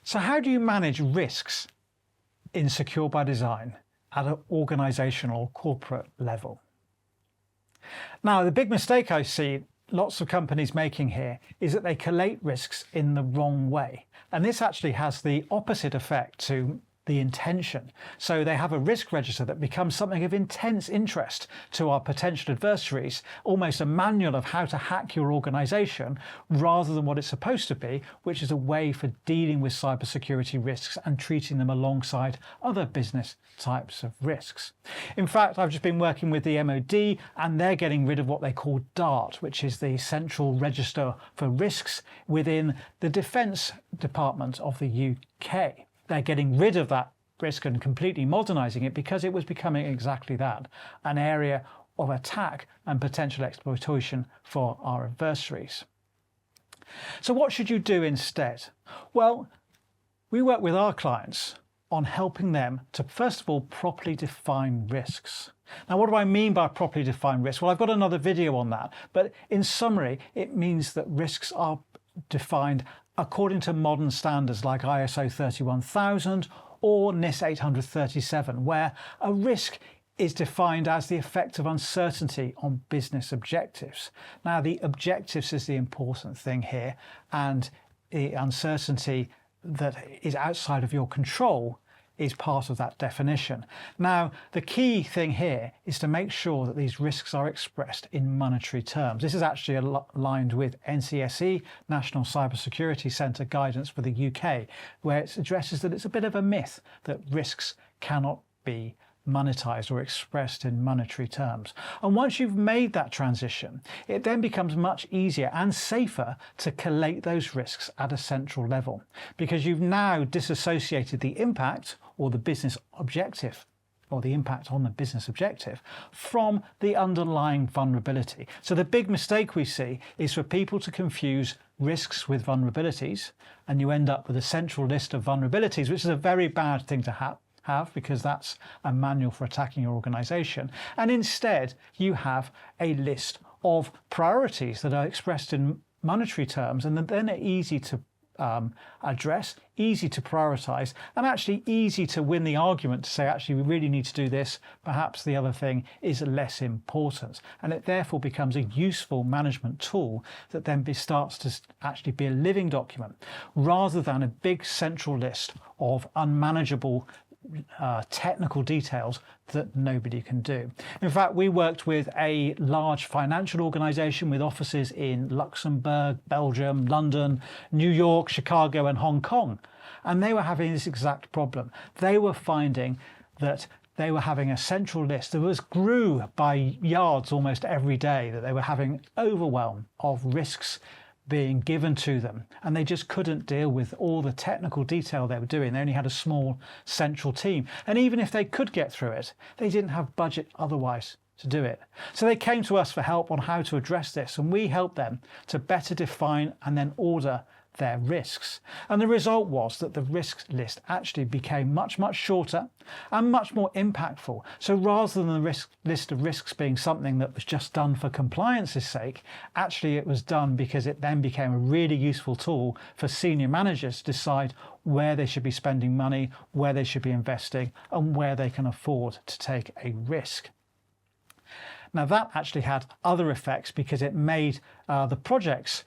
So how do you manage risks in Secure by Design at an organisational or corporate level? Now, the big mistake I see lots of companies making here is that they collate risks in the wrong way. And this actually has the opposite effect to the intention. So they have a risk register that becomes something of intense interest to our potential adversaries, almost a manual of how to hack your organization, rather than what it's supposed to be, which is a way for dealing with cybersecurity risks and treating them alongside other business types of risks. In fact, I've just been working with the MOD and they're getting rid of what they call DART, which is the Central Register for Risks within the Defence Department of the UK. They're getting rid of that risk and completely modernising it because it was becoming exactly that, an area of attack and potential exploitation for our adversaries. So what should you do instead? Well, we work with our clients on helping them to, first of all, properly define risks. Now, what do I mean by properly define risks? Well, I've got another video on that, but in summary, it means that risks are defined according to modern standards like ISO 31000 or NIS 837, where a risk is defined as the effect of uncertainty on business objectives. Now, the objectives is the important thing here, and the uncertainty that is outside of your control is part of that definition. Now, the key thing here is to make sure that these risks are expressed in monetary terms. This is actually aligned with NCSE, National Cybersecurity Centre guidance for the UK, where it addresses that it's a bit of a myth that risks cannot be monetized or expressed in monetary terms. And once you've made that transition, it then becomes much easier and safer to collate those risks at a central level, because you've now disassociated the impact or the business objective or the impact on the business objective from the underlying vulnerability. So the big mistake we see is for people to confuse risks with vulnerabilities, and you end up with a central list of vulnerabilities, which is a very bad thing to have because that's a manual for attacking your organization. And instead, you have a list of priorities that are expressed in monetary terms, and then they're easy to address, easy to prioritize, and actually easy to win the argument to say, actually, we really need to do this. Perhaps the other thing is less important. And it therefore becomes a useful management tool that then starts to actually be a living document rather than a big central list of unmanageable technical details that nobody can do. In fact, we worked with a large financial organization with offices in Luxembourg, Belgium, London, New York, Chicago, and Hong Kong. And they were having this exact problem. They were finding that they were having a central list that grew by yards almost every day, that they were having overwhelm of risks being given to them, and they just couldn't deal with all the technical detail they were doing. They only had a small central team, and even if they could get through it, they didn't have budget otherwise to do it. So they came to us for help on how to address this, and we helped them to better define and then order their risks. And the result was that the risk list actually became much shorter and much more impactful. So rather than the list of risks being something that was just done for compliance's sake, actually it was done because it then became a really useful tool for senior managers to decide where they should be spending money, where they should be investing, and where they can afford to take a risk. Now, that actually had other effects because it made the projects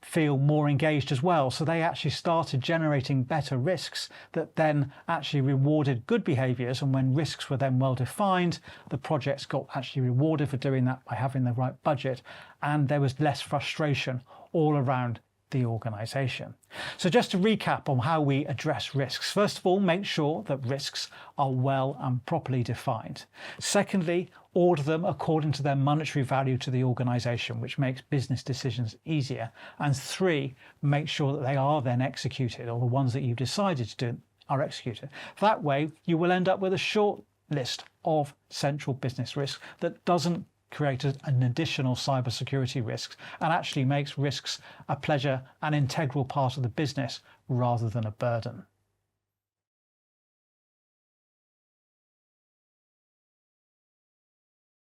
feel more engaged as well. So they actually started generating better risks that then actually rewarded good behaviours. And when risks were then well defined, the projects got actually rewarded for doing that by having the right budget. And there was less frustration all around the organisation. So just to recap on how we address risks. First of all, make sure that risks are well and properly defined. Secondly, order them according to their monetary value to the organisation, which makes business decisions easier. And three, make sure that they are then executed, or the ones that you've decided to do are executed. That way, you will end up with a short list of central business risks that doesn't create an additional cybersecurity risk and actually makes risks a pleasure and integral part of the business rather than a burden.